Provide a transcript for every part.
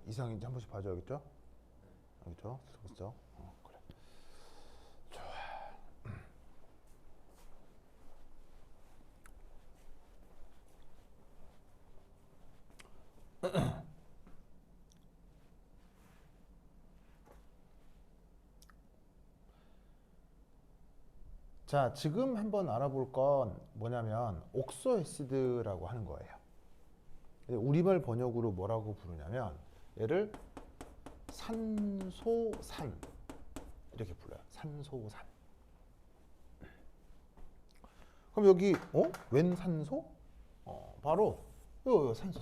이상인지 한 번씩 봐줘야겠죠? 알겠죠? 그렇죠? 그래. 좋아. 자, 지금 한번 알아볼 건 뭐냐면 옥소애시드라고 하는 거예요. 우리말 번역으로 뭐라고 부르냐면 얘를 산소산 이렇게 불러요. 산소산. 그럼 여기 웬 산소? 바로 요 산소.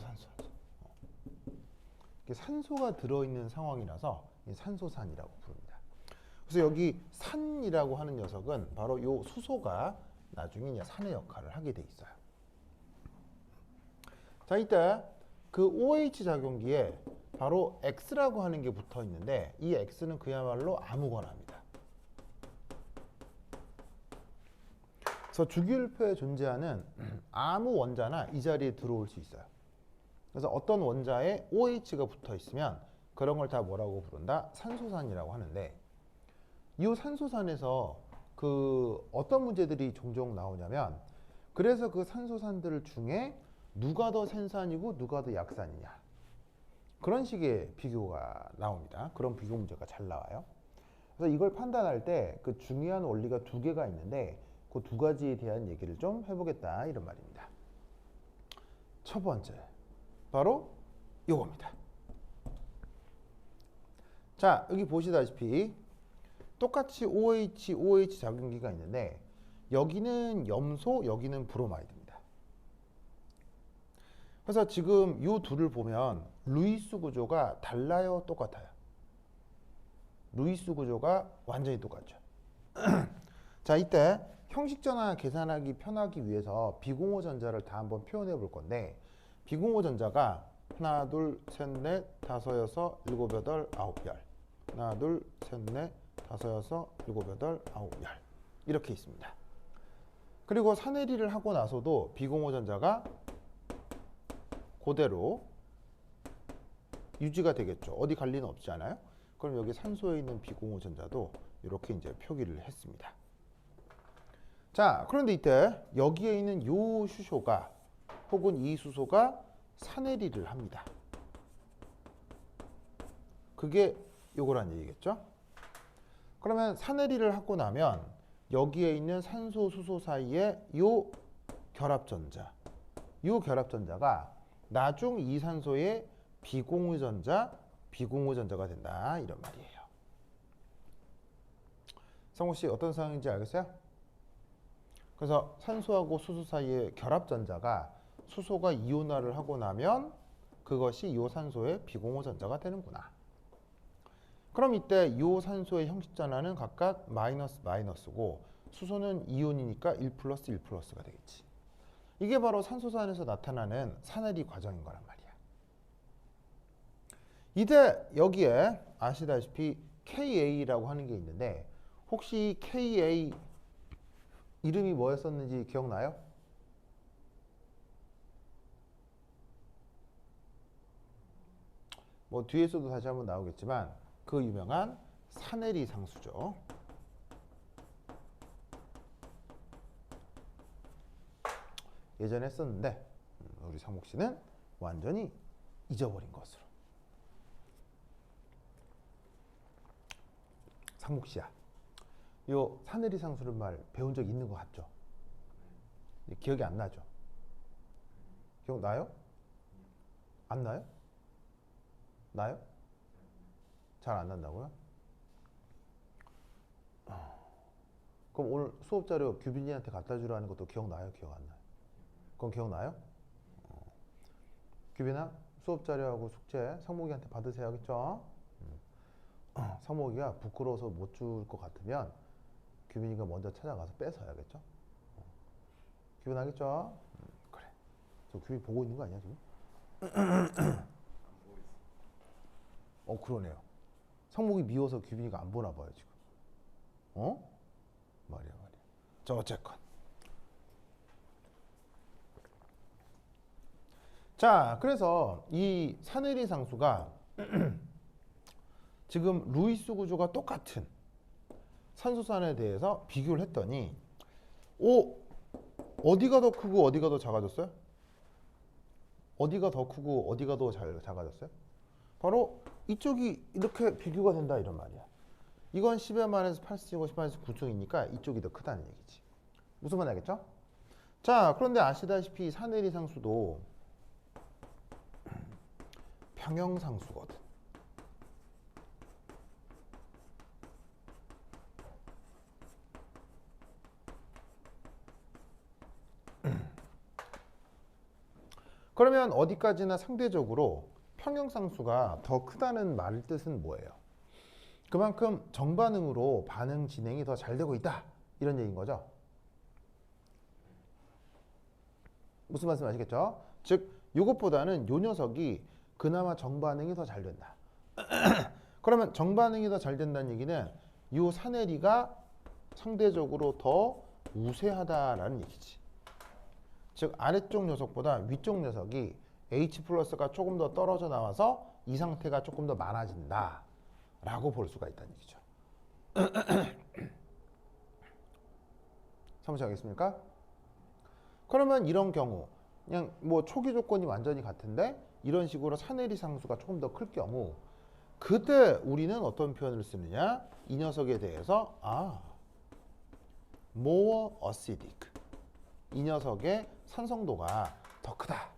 이게 산소가 들어있는 상황이라서 이 산소산이라고 부릅니다. 그래서 여기 산이라고 하는 녀석은 바로 요 수소가 나중에 이제 산의 역할을 하게 돼 있어요. 자, 이때 그 OH 작용기에 바로 X라고 하는 게 붙어 있는데 이 X는 그야말로 아무거나입니다. 그래서 주기율표에 존재하는 아무 원자나 이 자리에 들어올 수 있어요. 그래서 어떤 원자에 OH가 붙어 있으면 그런 걸 다 뭐라고 부른다? 산소산이라고 하는데 이 산소산에서 그 어떤 문제들이 종종 나오냐면 그래서 그 산소산들 중에 누가 더 센산이고 누가 더 약산이냐 그런 식의 비교가 나옵니다. 그런 비교 문제가 잘 나와요. 그래서 이걸 판단할 때 그 중요한 원리가 두 개가 있는데 그 두 가지에 대한 얘기를 좀 해보겠다 이런 말입니다. 첫 번째 바로 요겁니다. 자, 여기 보시다시피 똑같이 OH 작용기가 있는데 여기는 염소, 여기는 브로마이드입니다. 그래서 지금 이 둘을 보면 루이스 구조가 달라요? 똑같아요? 루이스 구조가 완전히 똑같죠. 자, 이때 형식전화 계산하기 편하기 위해서 비공호 전자를 다 한번 표현해 볼 건데 비공호 전자가 하나, 둘, 셋, 넷, 다섯, 여섯, 일곱, 여덟, 아홉, 열 하나, 둘, 셋, 넷, 다섯, 여섯, 일곱, 여덟, 아홉, 열 이렇게 있습니다. 그리고 산해리를 하고 나서도 비공호 전자가 그대로 유지가 되겠죠. 어디 갈 리는 없지 않아요? 그럼 여기 산소에 있는 비공호 전자도 이렇게 이제 표기를 했습니다. 자, 그런데 이때 여기에 있는 요 수소가 혹은 이 수소가 산해리를 합니다. 그게 요거란 얘기겠죠? 그러면 산해리를 하고 나면 여기에 있는 산소, 수소 사이에 요 결합전자, 요 결합전자가 나중 이산소의 비공유전자가 된다 이런 말이에요. 성우씨 어떤 상황인지 알겠어요? 그래서 산소하고 수소 사이의 결합전자가 수소가 이온화를 하고 나면 그것이 요 산소의 비공유전자가 되는구나. 그럼 이때 이 산소의 형식 전환은 각각 마이너스 마이너스고 수소는 이온이니까 1 플러스 1 플러스가 되겠지. 이게 바로 산소산에서 나타나는 산해리 과정인 거란 말이야. 이때 여기에 아시다시피 KA라고 하는 게 있는데 혹시 KA 이름이 뭐였었는지 기억나요? 뭐 뒤에서도 다시 한번 나오겠지만 그 유명한 산해리 상수죠. 예전에 했었는데 우리 상목 씨는 완전히 잊어버린 것으로. 상목 씨야, 요 산해리 상수는 말 배운 적 있는 것 같죠? 기억이 안 나죠? 기억나요? 안 나요? 나요? 잘 안 난다고요? 그럼 오늘 수업 자료 규빈이한테 갖다 주라는 것도 기억나요? 기억 안 나요? 그건 기억나요? 규빈아, 수업 자료하고 숙제 상목이한테 받으세요, 하겠죠? 상목이가 부끄러워서 못 줄 것 같으면 규빈이가 먼저 찾아가서 뺏어야겠죠? 규빈 알겠죠? 그래. 저 규빈 보고 있는 거 아니야 지금? 그러네요. 상목이 미워서 규빈이가 안 보나 봐요 지금. 말이야. 자, 어쨌건. 자, 그래서 이 산해리 상수가 지금 루이스 구조가 똑같은 산소산에 대해서 비교를 했더니 어디가 더 크고 어디가 더 작아졌어요? 어디가 더 크고 어디가 더 작아졌어요? 바로 이쪽이 이렇게 비교가 된다 이런 말이야. 이건 10의 마이너스 8승이고 10의 마이너스 9승이니까 이쪽이 더 크다는 얘기지. 무슨 말 알겠죠? 자, 그런데 아시다시피 산해리 상수도 평형상수거든. 그러면 어디까지나 상대적으로 평형상수가 더 크다는 말 뜻은 뭐예요? 그만큼 정반응으로 반응 진행이 더 잘 되고 있다 이런 얘기인 거죠. 무슨 말씀 아시겠죠? 즉 이것보다는 요 녀석이 그나마 정반응이 더 잘 된다. 그러면 정반응이 더 잘 된다는 얘기는 요 산해리가 상대적으로 더 우세하다라는 얘기지. 즉 아래쪽 녀석보다 위쪽 녀석이 H 플러스가 조금 더 떨어져 나와서 이 상태가 조금 더 많아진다 라고 볼 수가 있다는 얘기죠. 사무실하겠습니까? 그러면 이런 경우 그냥 뭐 초기 조건이 완전히 같은데 이런 식으로 산해리 상수가 조금 더 클 경우 그때 우리는 어떤 표현을 쓰느냐? 이 녀석에 대해서 more acidic, 이 녀석의 산성도가 더 크다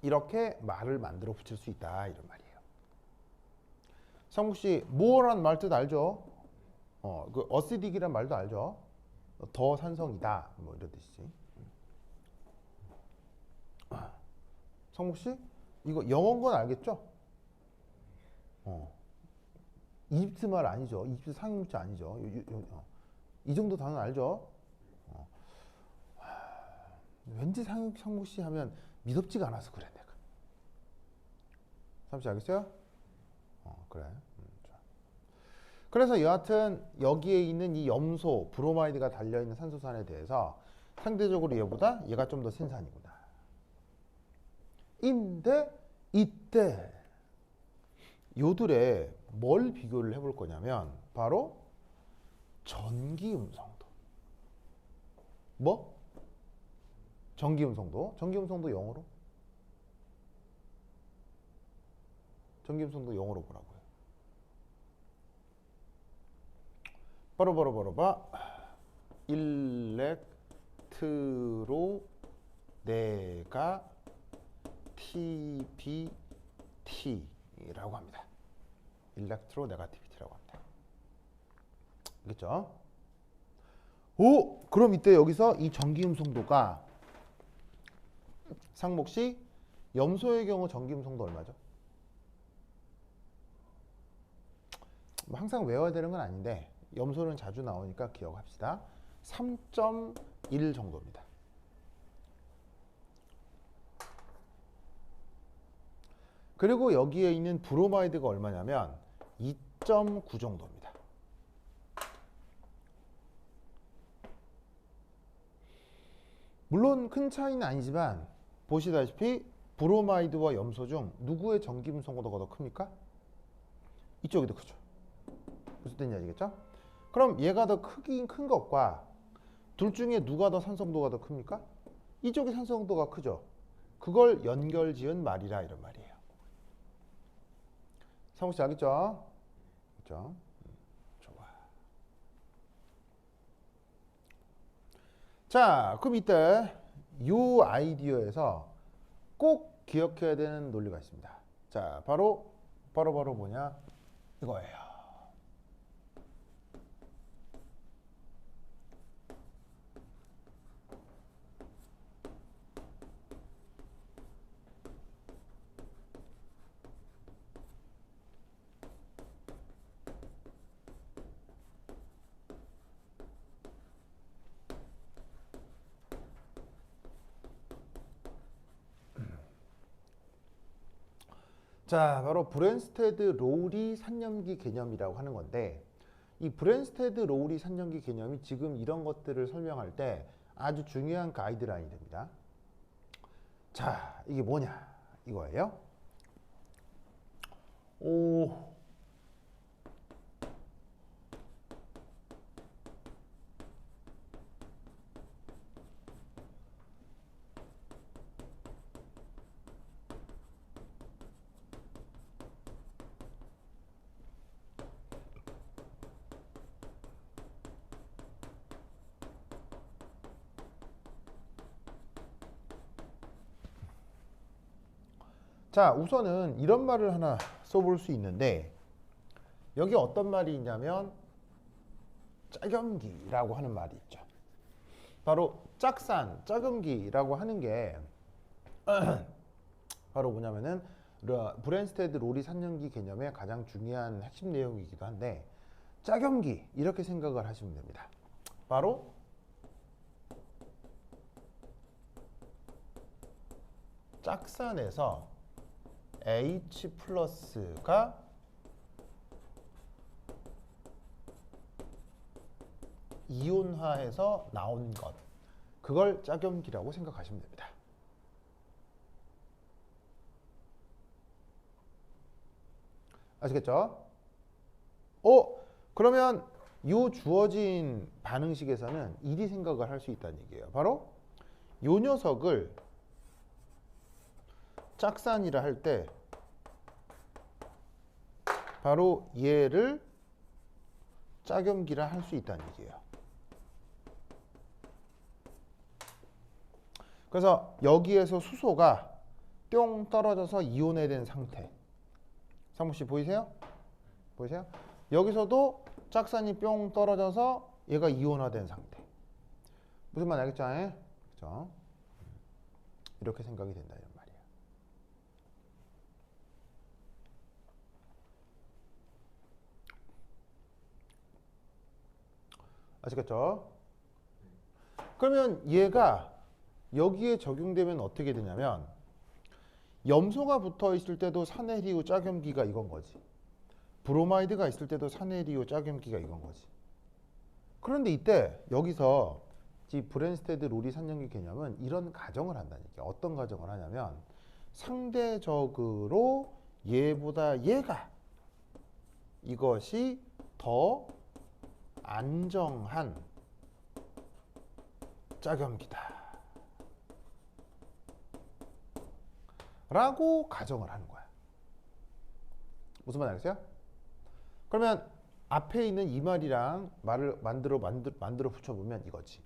이렇게 말을 만들어 붙일 수 있다 이런 말이에요. 성국씨 more란 말 뜻 알죠? 그 acidic이란 말도 알죠? 더 산성이다 뭐 이런 뜻이지. 성국씨 이거 영어인 건 알겠죠? 이집트 말 아니죠? 이집트 상용문자 아니죠? 이 정도 단어 알죠? 왠지 상국씨 하면 미덥지가 않아서 그래 내가. 삼시 알겠어요? 그래. 좋아. 그래서 여하튼 여기에 있는 이 염소, 브로마이드가 달려있는 산소산에 대해서 상대적으로 얘보다 얘가 좀 더 센 산이구나. 인데 이때 요들의 뭘 비교를 해볼 거냐면 바로 전기음성도. 뭐? 전기음성도. 전기음성도 영어로? 전기음성도 영어로 뭐라고요? 바로 일렉트로 네가 TBT라고 합니다. 일렉트로 네가티비티라고 합니다. 알겠죠? 그럼 이때 여기서 이 전기음성도가 상목시 염소의 경우 전기음성도 얼마죠? 뭐 항상 외워야 되는 건 아닌데 염소는 자주 나오니까 기억합시다. 3.1 정도입니다. 그리고 여기에 있는 브로마이드가 얼마냐면 2.9 정도입니다. 물론 큰 차이는 아니지만 보시다시피 브로마이드와 염소 중 누구의 전기음성도가 더 큽니까? 이쪽이 더 크죠. 무슨 뜻인지 아시겠죠? 그럼 얘가 더 크긴 큰 것과 둘 중에 누가 더 산성도가 더 큽니까? 이쪽이 산성도가 크죠. 그걸 연결 지은 말이라 이런 말이에요. 상욱씨 알겠죠? 그렇죠? 좋아. 자, 그럼 이때 이 아이디어에서 꼭 기억해야 되는 논리가 있습니다. 자, 바로 뭐냐? 이거예요. 자, 바로 브랜스테드 로우리 산염기 개념이라고 하는 건데 이 브랜스테드 로우리 산염기 개념이 지금 이런 것들을 설명할 때 아주 중요한 가이드라인이 됩니다. 자, 이게 뭐냐? 이거예요. 오. 자, 우선은 이런 말을 하나 써볼 수 있는데 여기 어떤 말이 있냐면 짜겸기라고 하는 말이 있죠. 바로 짝산, 짜금기라고 하는 게 바로 뭐냐면은 브랜스테드 로리 산연기 개념의 가장 중요한 핵심 내용이기도 한데 짜겸기 이렇게 생각을 하시면 됩니다. 바로 짝산에서 H 플러스가 이온화해서 나온 것, 그걸 짜겸기라고 생각하시면 됩니다. 아시겠죠? 그러면 이 주어진 반응식에서는 이리 생각을 할 수 있다는 얘기예요. 바로 이 녀석을 짝산이라 할 때 바로 얘를 짜겸기라 할 수 있다는 얘기예요. 그래서 여기에서 수소가 뿅 떨어져서 이온화된 상태. 상무씨 보이세요? 보이세요? 여기서도 짝산이 뿅 떨어져서 얘가 이온화된 상태. 무슨 말 알겠죠? 그렇죠? 이렇게 생각이 된다 이런 말이에요. 아시겠죠? 그러면 얘가 여기에 적용되면 어떻게 되냐면 염소가 붙어 있을 때도 산헤리오 짜겸기가 이건 거지. 브로마이드가 있을 때도 산헤리오 짜겸기가 이건 거지. 그런데 이때 여기서 이 브랜스테드 로리 산연기 개념은 이런 가정을 한다는 얘기야. 어떤 가정을 하냐면 상대적으로 얘보다 얘가 이것이 더 안정한 짜겸기다 라고 가정을 하는 거야. 무슨 말 알겠어요? 그러면 앞에 있는 이 말이랑 말을 만들어 붙여보면 이거지.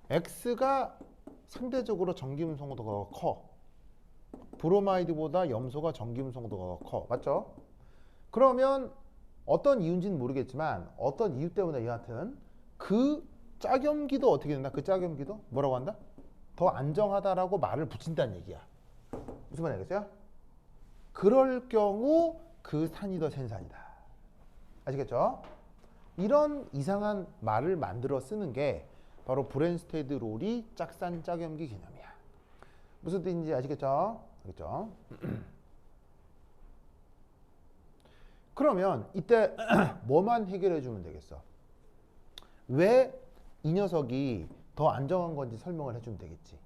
X가 상대적으로 전기음 성도가 커. 브로마이드보다 염소가 전기음 성도가 커. 맞죠? 그러면 어떤 이유인지는 모르겠지만 어떤 이유 때문에 여하튼 그 짜겸기도 어떻게 된다? 그 짜겸기도 뭐라고 한다? 더 안정하다라고 말을 붙인다는 얘기야. 무슨 말 알겠어요? 그럴 경우 그 산이 더 센 산이다. 아시겠죠? 이런 이상한 말을 만들어 쓰는 게 바로 브랜스테드 롤이 짝산 짜겸기 개념이야. 무슨 뜻인지 아시겠죠? 알겠죠? 그러면 이때 뭐만 해결해 주면 되겠어? 왜 이 녀석이 더 안정한 건지 설명을 해주면 되겠지.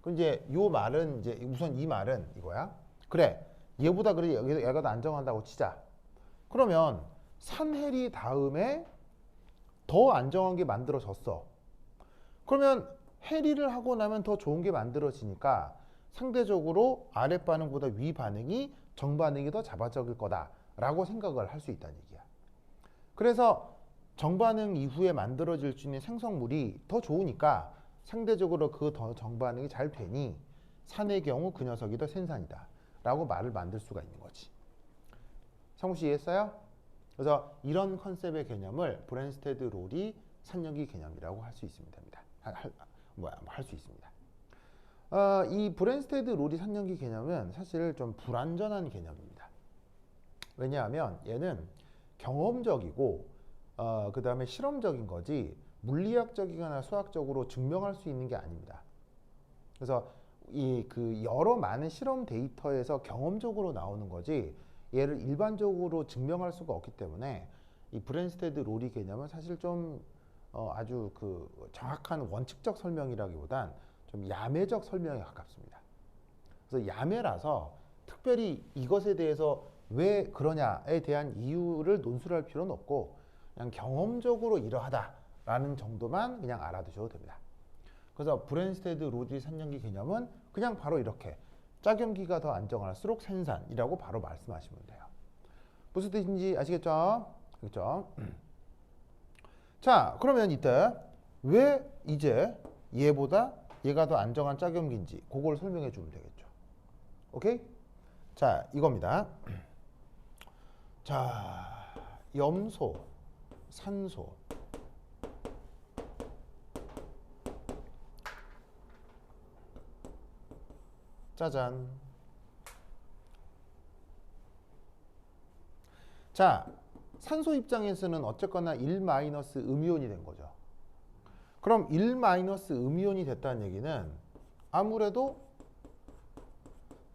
그럼 이제 요 말은 이제 우선 이 말은 이거야. 그래, 얘보다 그래 얘가 더 안정한다고 치자. 그러면 산헤리 다음에 더 안정한 게 만들어졌어. 그러면 해리를 하고 나면 더 좋은 게 만들어지니까 상대적으로 아래 반응보다 위 반응이 정반응이 더 자발적일 거다라고 생각을 할 수 있다는 얘기야. 그래서 정반응 이후에 만들어질 수 있는 생성물이 더 좋으니까 상대적으로 그 더 정반응이 잘 되니 산의 경우 그 녀석이 더 센 산이다 라고 말을 만들 수가 있는 거지. 성우씨 이해했어요? 그래서 이런 컨셉의 개념을 브랜스테드 롤이 산연기 개념이라고 할 수 있습니다. 할 수 있습니다. 이 브랜스테드 롤이 산연기 개념은 사실 좀 불완전한 개념입니다. 왜냐하면 얘는 경험적이고 그 다음에 실험적인 거지 물리학적이거나 수학적으로 증명할 수 있는 게 아닙니다. 그래서 이 그 여러 많은 실험 데이터에서 경험적으로 나오는 거지 얘를 일반적으로 증명할 수가 없기 때문에 이 브랜스테드 롤이 개념은 사실 좀 아주 그 정확한 원칙적 설명이라기보단 좀 야매적 설명에 가깝습니다. 그래서 야매라서 특별히 이것에 대해서 왜 그러냐에 대한 이유를 논술할 필요는 없고 그냥 경험적으로 이러하다라는 정도만 그냥 알아두셔도 됩니다. 그래서 브랜스테드 로지 산연기 개념은 그냥 바로 이렇게 짝염기가 더 안정할수록 생산이라고 바로 말씀하시면 돼요. 무슨 뜻인지 아시겠죠? 그렇죠? 자, 그러면 이때 왜 이제 얘보다 얘가 더 안정한 짝염기인지 그걸 설명해 주면 되겠죠. 오케이? 자, 이겁니다. 자, 염소, 산소, 짜잔. 자, 산소 입장에서는 어쨌거나 1-음이온이 된 거죠. 그럼 1-음이온이 됐다는 얘기는 아무래도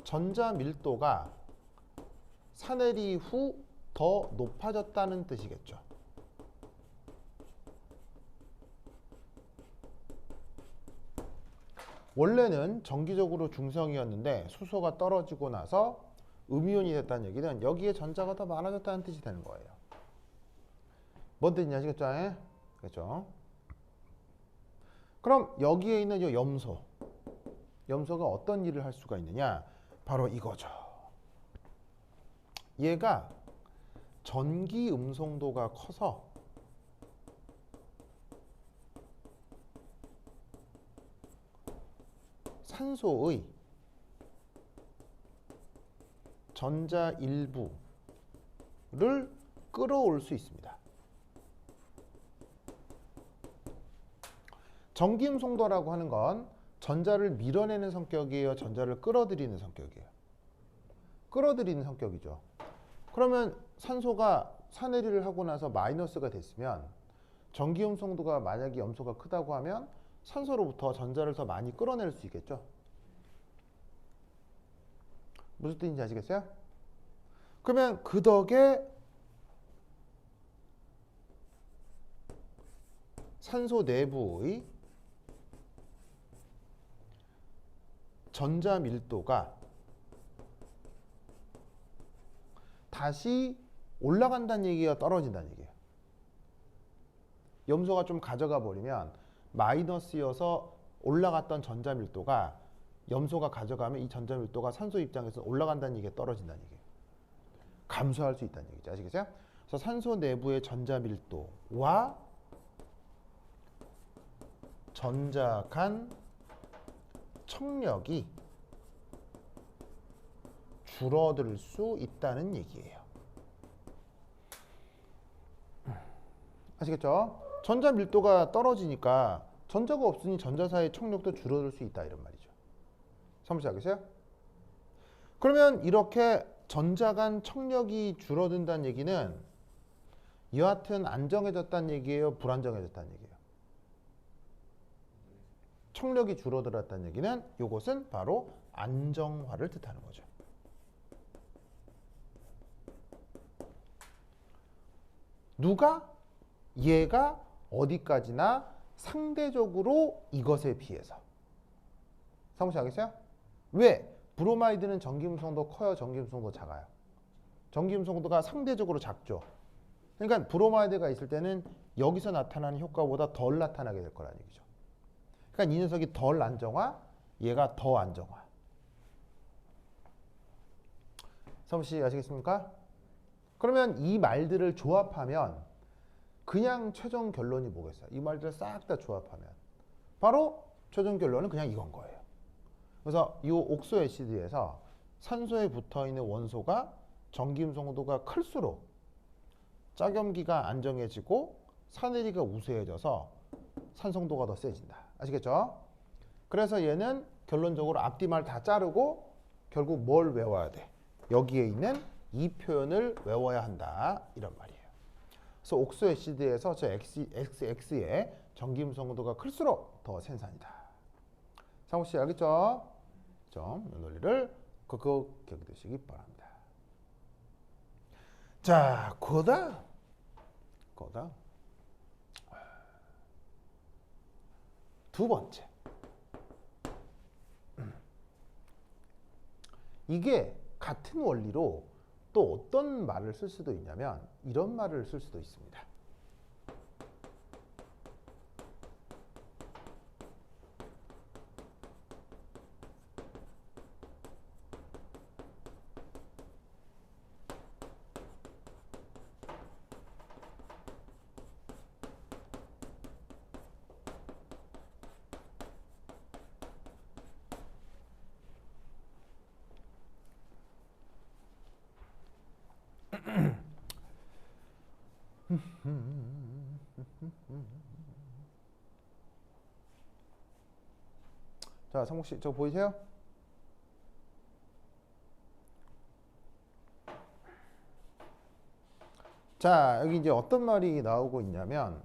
전자 밀도가 산해리 후 더 높아졌다는 뜻이겠죠. 원래는 정기적으로 중성이었는데 수소가 떨어지고 나서 음이온이 됐다는 얘기는 여기에 전자가 더 많아졌다는 뜻이 되는 거예요. 뭔 뜻인지 아시겠죠? 그렇죠? 그럼 여기에 있는 이 염소가 어떤 일을 할 수가 있느냐? 바로 이거죠. 얘가 전기 음성도가 커서 산소의 전자 일부를 끌어올 수 있습니다. 전기음성도라고 하는 건 전자를 밀어내는 성격이에요? 전자를 끌어들이는 성격이에요? 끌어들이는 성격이죠. 그러면 산소가 산해리를 하고 나서 마이너스가 됐으면 전기음성도가 만약에 염소가 크다고 하면 산소로부터 전자를 더 많이 끌어낼 수 있겠죠. 무슨 뜻인지 아시겠어요? 그러면 그 덕에 산소 내부의 전자 밀도가 다시 올라간다는 얘기가 떨어진다는 얘기예요. 염소가 좀 가져가 버리면 마이너스여서 올라갔던 전자 밀도가 염소가 가져가면 이 전자 밀도가 산소 입장에서 올라간다는 얘기가 떨어진다는 얘기예요. 감소할 수 있다는 얘기죠. 아시겠어요? 그래서 산소 내부의 전자 밀도와 전자 간 청력이 줄어들 수 있다는 얘기예요. 아시겠죠? 전자 밀도가 떨어지니까 전자가 없으니 전자 사이의 청력도 줄어들 수 있다 이런 말이죠. 사무실 알겠어요? 그러면 이렇게 전자 간 청력이 줄어든다는 얘기는 여하튼 안정해졌다는 얘기예요? 불안정해졌다는 얘기예요? 청력이 줄어들었다는 얘기는 이것은 바로 안정화를 뜻하는 거죠. 누가? 얘가 어디까지나 상대적으로 이것에 비해서. 사무실 알겠어요? 왜? 브로마이드는 전기음성도 커요? 전기음성도 작아요? 전기음성도가 상대적으로 작죠. 그러니까 브로마이드가 있을 때는 여기서 나타나는 효과보다 덜 나타나게 될 거라는 얘기죠. 그러니까 이 녀석이 덜 안정화, 얘가 더 안정화. 사무실 아시겠습니까? 그러면 이 말들을 조합하면 그냥 최종 결론이 뭐겠어요? 이 말들을 싹 다 조합하면 바로 최종 결론은 그냥 이건 거예요. 그래서 이 옥소 애시드에서 산소에 붙어있는 원소가 전기음성도가 클수록 짝염기가 안정해지고 산해리가 우세해져서 산성도가 더 세진다. 아시겠죠? 그래서 얘는 결론적으로 앞뒤 말 다 자르고 결국 뭘 외워야 돼? 여기에 있는 이 표현을 외워야 한다. 이런 말이에요. 그래서 옥소 애시드에서 저 XX의 전기음성도가 클수록 더 생산이다. 상호씨 알겠죠? 이 논리를 그 기억되시기 바랍니다. 자, 거다. 두 번째. 이게 같은 원리로 또 어떤 말을 쓸 수도 있냐면 이런 말을 쓸 수도 있습니다. 자, 성국 씨, 저거 보이세요? 자, 여기 이제 어떤 말이 나오고 있냐면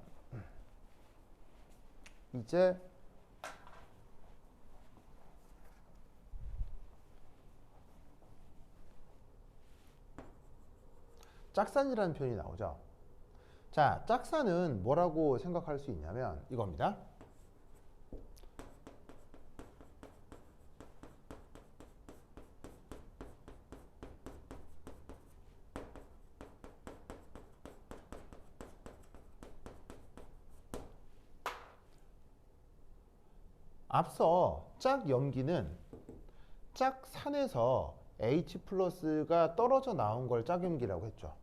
이제 짝산이라는 표현이 나오죠. 자, 짝산은 뭐라고 생각할 수 있냐면 이겁니다. 앞서 짝염기는 짝산에서 H 플러스가 떨어져 나온 걸 짝염기라고 했죠.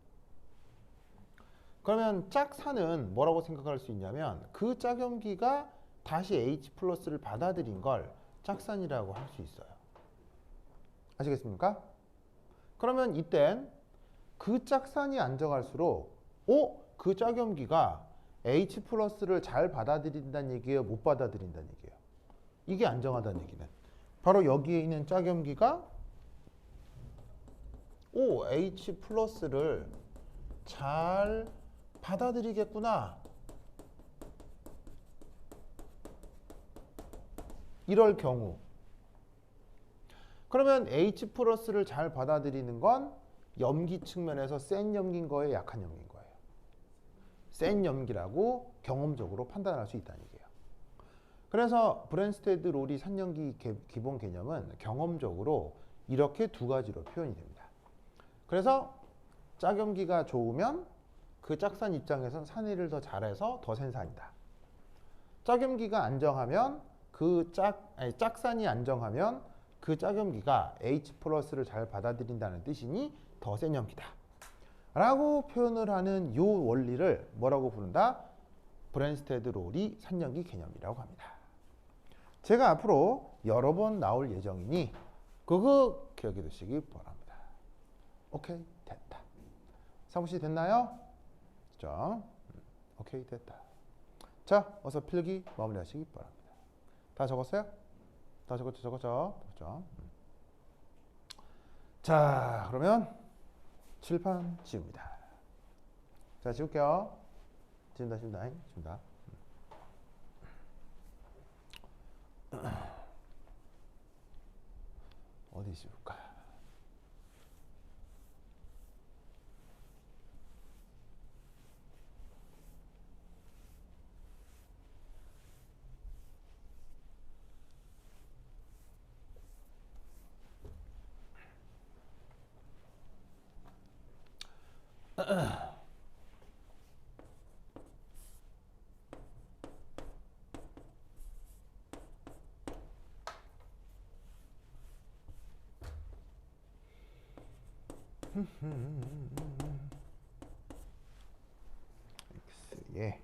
그러면 짝산은 뭐라고 생각할 수 있냐면 그 짝염기가 다시 H 플러스를 받아들인 걸 짝산이라고 할 수 있어요. 아시겠습니까? 그러면 이땐 그 짝산이 안정할수록 그 짝염기가 H 플러스를 잘 받아들인다는 얘기예요? 못 받아들인다는 얘기예요? 이게 안정하다는 얘기는 바로 여기에 있는 짝염기가 H 플러스를 잘 받아들이겠구나. 이럴 경우 그러면 H 플러스를 잘 받아들이는 건 염기 측면에서 센 염기인 거예요? 약한 염기인 거예요? 센 염기라고 경험적으로 판단할 수 있다는 얘기예요. 그래서 브랜스테드 로리 산염기 기본 개념은 경험적으로 이렇게 두 가지로 표현이 됩니다. 그래서 짝염기가 좋으면 그 짝산 입장에선 산해를 더 잘해서 더 센 산이다. 짝염기가 안정하면 짝산이 안정하면 그 짝염기가 H 플러스를 잘 받아들인다는 뜻이니 더 센 염기다. 라고 표현을 하는 이 원리를 뭐라고 부른다? 브랜스테드 로리 산염기 개념이라고 합니다. 제가 앞으로 여러 번 나올 예정이니 그거 기억해 두시기 바랍니다. 오케이, 됐다. 사무실 됐나요? 자, 오케이, 됐다. 자, 어서 필기 마무리하시기 바랍니다. 다 적었어요? 다 적었죠? 자, 그러면 칠판 지웁니다. 자, 지울게요. 지운다. 어디 지울까? 예.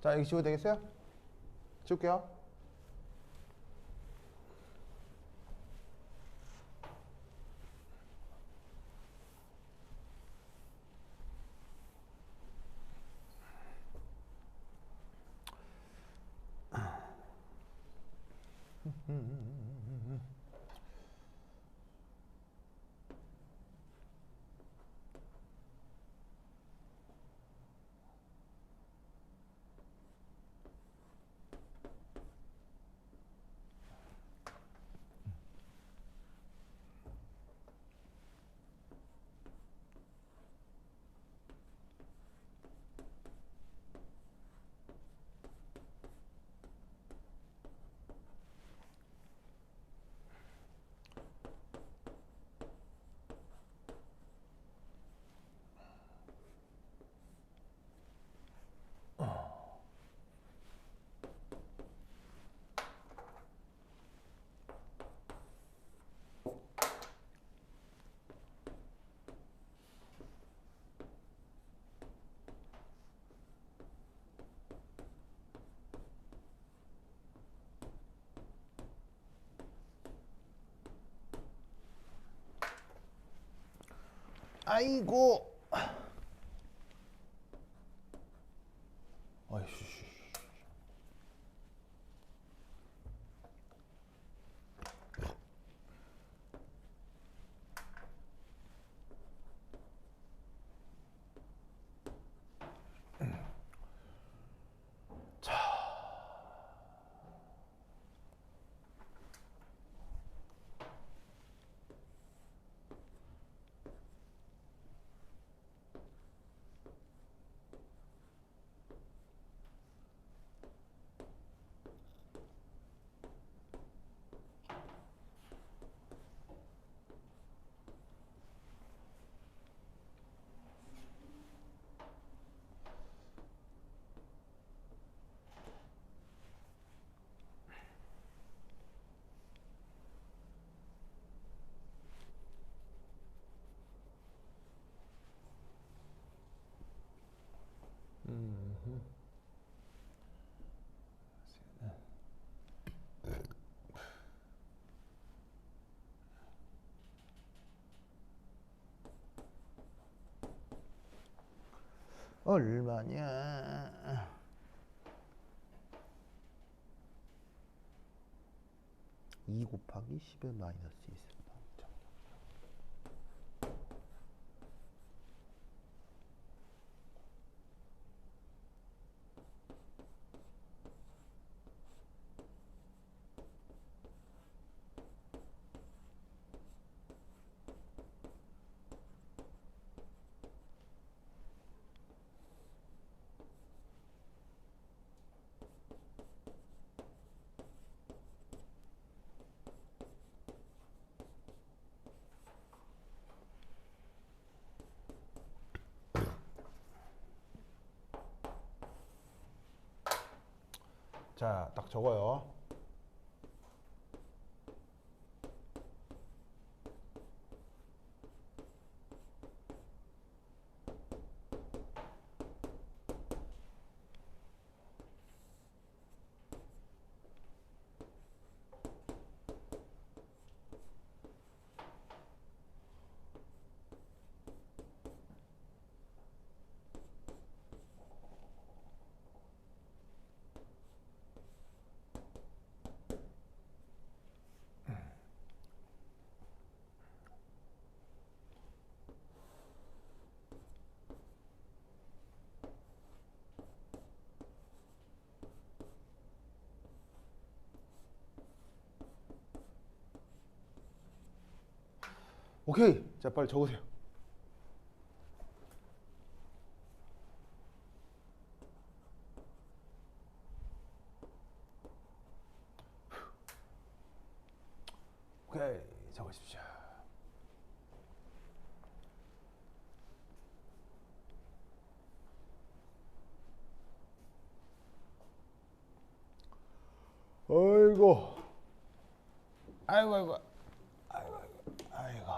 자, 여기 지워도 되겠어요? 지울게요. 아이고. 아이씨. 얼마냐? 2 곱하기 10의 마이너스 2승. 자, 딱 적어요. 오케이. 자, 빨리 적으세요. 오케이. 적으십시오. 아이고. 아이고, 아이고. 아이고, 아이고. 아이고.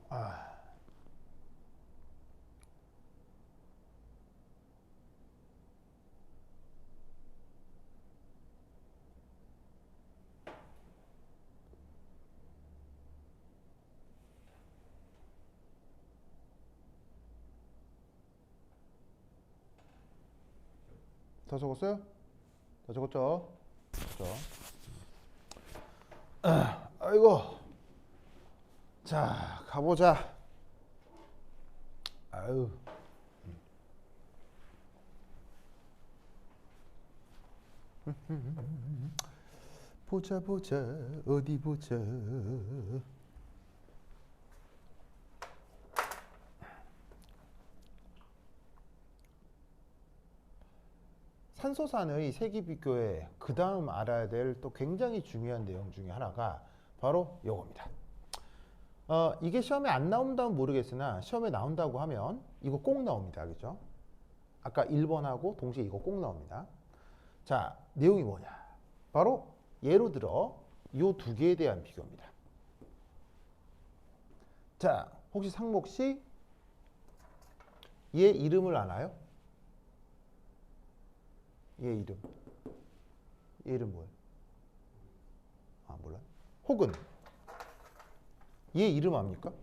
아. 다 적었어요? 다 적었죠? 적었죠? 아이고. 자, 가보자. 아유. 보자 보자 어디 보자. 산소산의 세기 비교에 그 다음 알아야 될 또 굉장히 중요한 내용 중에 하나가 바로 요겁니다. 이게 시험에 안 나온다면 모르겠으나 시험에 나온다고 하면 이거 꼭 나옵니다. 그죠? 아까 1번하고 동시에 이거 꼭 나옵니다. 자, 내용이 뭐냐? 바로 예로 들어 요 두 개에 대한 비교입니다. 자, 혹시 상목 씨 얘 이름을 아나요? 얘 이름. 얘 이름 뭐예요? 아, 몰라요? 혹은 얘 이름 압니까?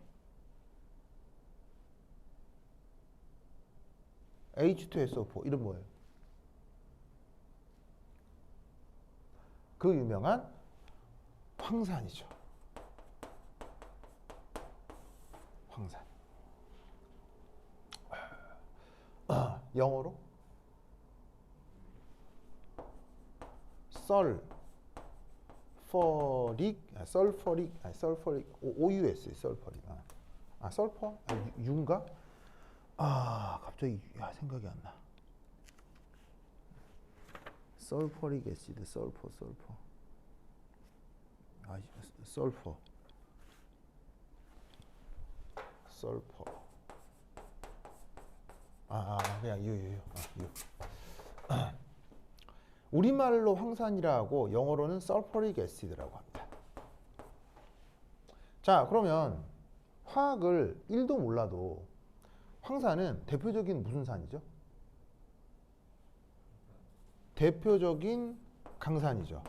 H2SO4 이름 뭐예요? 그 유명한 황산이죠. 황산. 영어로 설퍼릭 OUS 설퍼릭. 설퍼? 윤가? 갑자기 생각이 안 나. 설퍼릭 애시드, 설퍼. 설퍼. 그냥 유. 우리말로 황산이라고 영어로는 설퍼릭 애시드라고 합니다. 자, 그러면 화학을 1도 몰라도 황산은 대표적인 무슨 산이죠? 대표적인 강산이죠.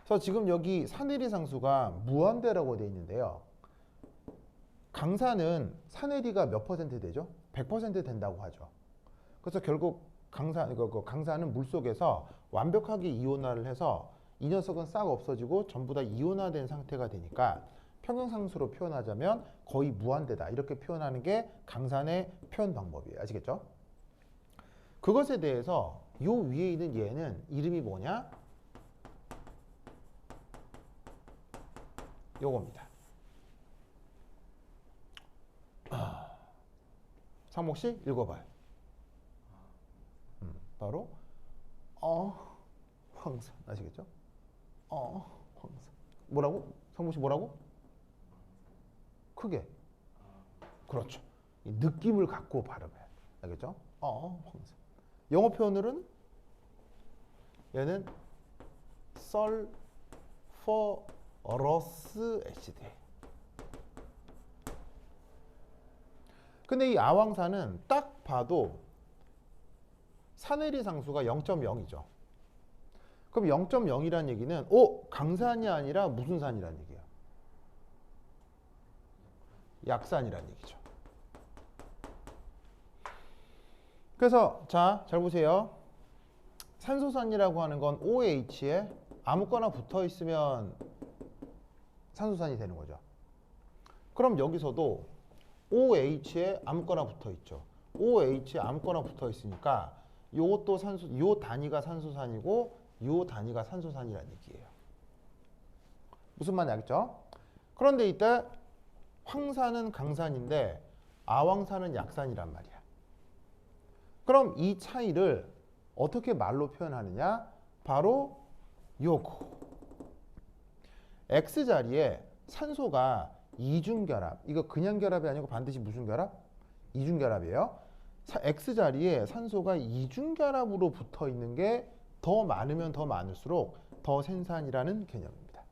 그래서 지금 여기 산에리 상수가 무한대라고 되어 있는데요. 강산은 산에리가 몇 퍼센트 되죠? 100% 된다고 하죠. 그래서 결국 강산은 물속에서 완벽하게 이온화를 해서 이 녀석은 싹 없어지고 전부 다 이온화된 상태가 되니까 평형상수로 표현하자면 거의 무한대다. 이렇게 표현하는 게 강산의 표현 방법이에요. 아시겠죠? 그것에 대해서 요 위에 있는 얘는 이름이 뭐냐? 요겁니다. 상목씨 읽어봐요. 바로 황산. 아시겠죠? 황산. 뭐라고? 상목씨 뭐라고? 크게. 그렇죠. 이 느낌을 갖고 발음해요. 알겠죠? 황산. 영어 표현으로는 얘는 설퍼러스 애시드. 근데 이 아황산은 딱 봐도 산에리 상수가 0.0이죠. 그럼 0.0이란 얘기는 강산이 아니라 무슨 산이란 얘기야? 약산이란 얘기죠. 그래서 자, 잘 보세요. 산소산이라고 하는 건 OH에 아무거나 붙어 있으면 산소산이 되는 거죠. 그럼 여기서도 OH에 아무거나 붙어 있죠. OH에 아무거나 붙어 있으니까 요것도 요 단위가 산소산이고 요 단위가 산소산이라는 얘기예요. 무슨 말인지 알겠죠? 그런데 이때 황산은 강산인데 아황산은 약산이란 말이야. 그럼 이 차이를 어떻게 말로 표현하느냐? 바로 요거. X자리에 산소가 이중결합. 이거 그냥 결합이 아니고 반드시 무슨 결합? 이중결합이에요. X자리에 산소가 이중결합으로 붙어 있는 게 더 많으면 더 많을수록 더 생산이라는 개념입니다.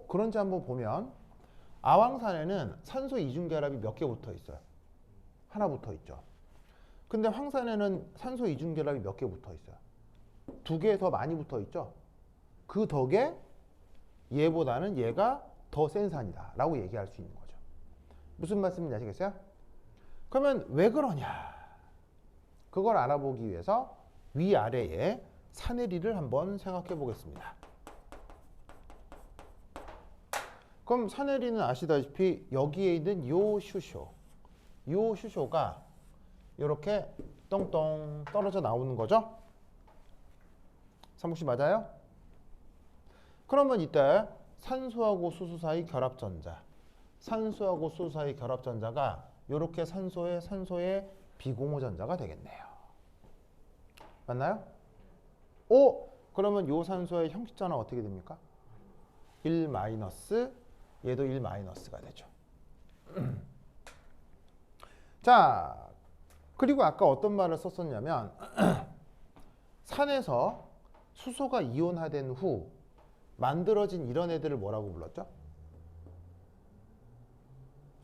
그런지 한번 보면 아황산에는 산소 이중결합이 몇 개 붙어 있어요? 하나 붙어 있죠. 근데 황산에는 산소 이중결합이 몇 개 붙어 있어요? 2개 더 많이 붙어 있죠. 그 덕에 얘보다는 얘가 더 센 산이다 라고 얘기할 수 있는 거죠. 무슨 말씀인지 아시겠어요? 그러면 왜 그러냐? 그걸 알아보기 위해서 위아래에 산에리를 한번 생각해 보겠습니다. 그럼 산에리는 아시다시피 여기에 있는 요 슈쇼가 이렇게 똥똥 떨어져 나오는 거죠? 상목씨 맞아요? 그러면 이때 산소하고 수소 사이 결합전자, 산소하고 수소 사이 결합전자가 이렇게 산소의 비공유전자가 되겠네요. 맞나요? 그러면 요 산소의 형식전화 어떻게 됩니까? 1 마이너스, 얘도 1 마이너스가 되죠. 자, 그리고 아까 어떤 말을 썼었냐면 산에서 수소가 이온화된 후 만들어진 이런 애들을 뭐라고 불렀죠?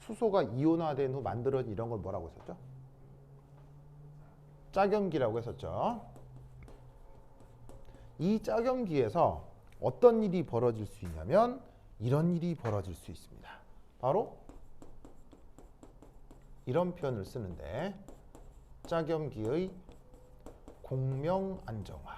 수소가 이온화된 후 만들어진 이런 걸 뭐라고 했었죠? 짝염기라고 했었죠. 이 짝염기에서 어떤 일이 벌어질 수 있냐면 이런 일이 벌어질 수 있습니다. 바로 이런 표현을 쓰는데 짝염기의 공명 안정화.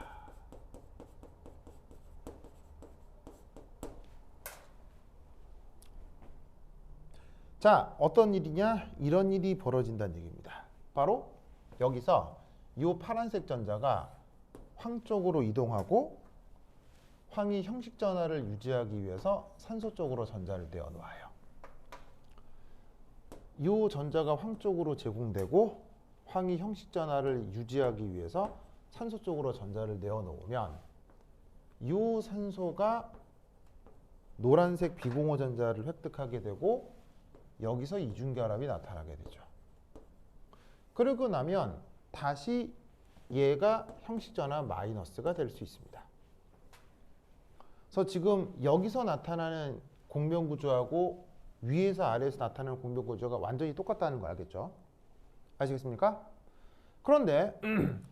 자, 어떤 일이냐? 이런 일이 벌어진다는 얘기입니다. 바로 여기서 이 파란색 전자가 황 쪽으로 이동하고 황이 형식 전화를 유지하기 위해서 산소 쪽으로 전자를 내어 놓아요. 이 전자가 황 쪽으로 제공되고 황이 형식 전화를 유지하기 위해서 산소 쪽으로 전자를 내어 놓으면 이 산소가 노란색 비공호 전자를 획득하게 되고 여기서 이중결합이 나타나게 되죠. 그러고 나면 다시 얘가 형식 전화 마이너스가 될 수 있습니다. 그래서 지금 여기서 나타나는 공명 구조하고 위에서 아래에서 나타나는 공명 구조가 완전히 똑같다는 거 알겠죠? 아시겠습니까? 그런데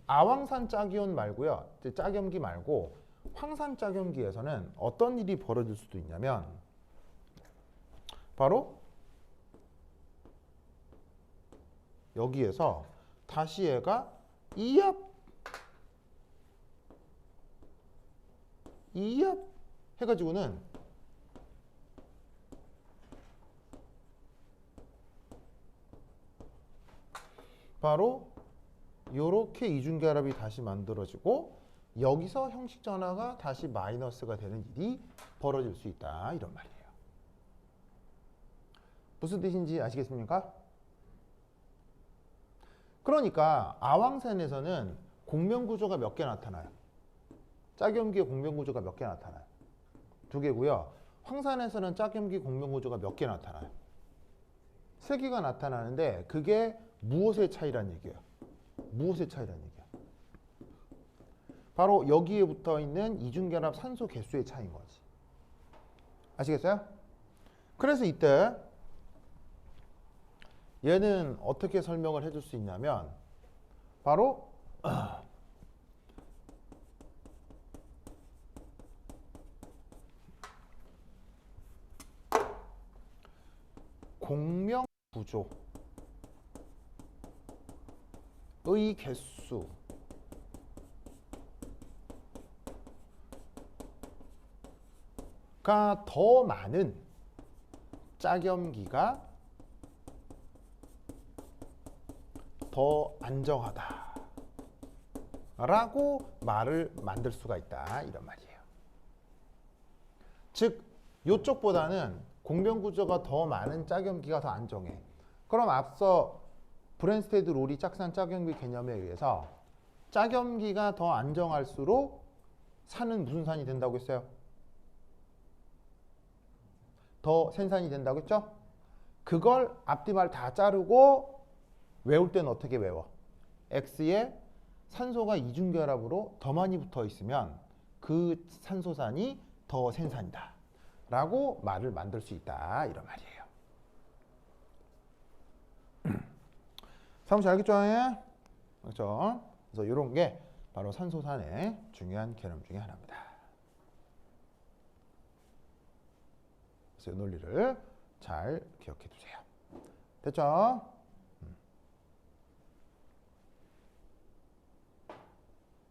아황산 짝이온 말고요. 짝염기 말고 황산 짝염기에서는 어떤 일이 벌어질 수도 있냐면 바로 여기에서 다시 얘가 이압 해가지고는 바로 요렇게 이중결합이 다시 만들어지고 여기서 형식 전화가 다시 마이너스가 되는 일이 벌어질 수 있다 이런 말이에요. 무슨 뜻인지 아시겠습니까? 그러니까 아황산에서는 공명구조가 몇 개 나타나요? 짝염기의 공명구조가 몇 개 나타나요? 2개고요. 황산에서는 짝염기 공명구조가 몇 개 나타나요? 3개가 나타나는데 그게 무엇의 차이란 얘기예요? 무엇의 차이란 얘기야? 바로 여기에 붙어 있는 이중결합 산소 개수의 차이인 거지. 아시겠어요? 그래서 이때 얘는 어떻게 설명을 해줄 수 있냐면 바로 공명 구조의 개수가 더 많은 짝염기가 더 안정하다 라고 말을 만들 수가 있다 이런 말이에요. 즉 이쪽보다는 공명구조가 더 많은 짝염기가 더 안정해. 그럼 앞서 브랜스테드 롤이 짝산 짝염기 개념에 의해서 짝염기가 더 안정할수록 산은 무슨 산이 된다고 했어요? 더 센 산이 된다고 했죠? 그걸 앞뒤 말 다 자르고 외울 때는 어떻게 외워? X에 산소가 이중결합으로 더 많이 붙어 있으면 그 산소산이 더 센 산이다 라고 말을 만들 수 있다 이런 말이에요. 사무실 알겠죠? 그렇죠? 그래서 이런 게 바로 산소산의 중요한 개념 중에 하나입니다. 그래서 이 논리를 잘 기억해 두세요. 됐죠?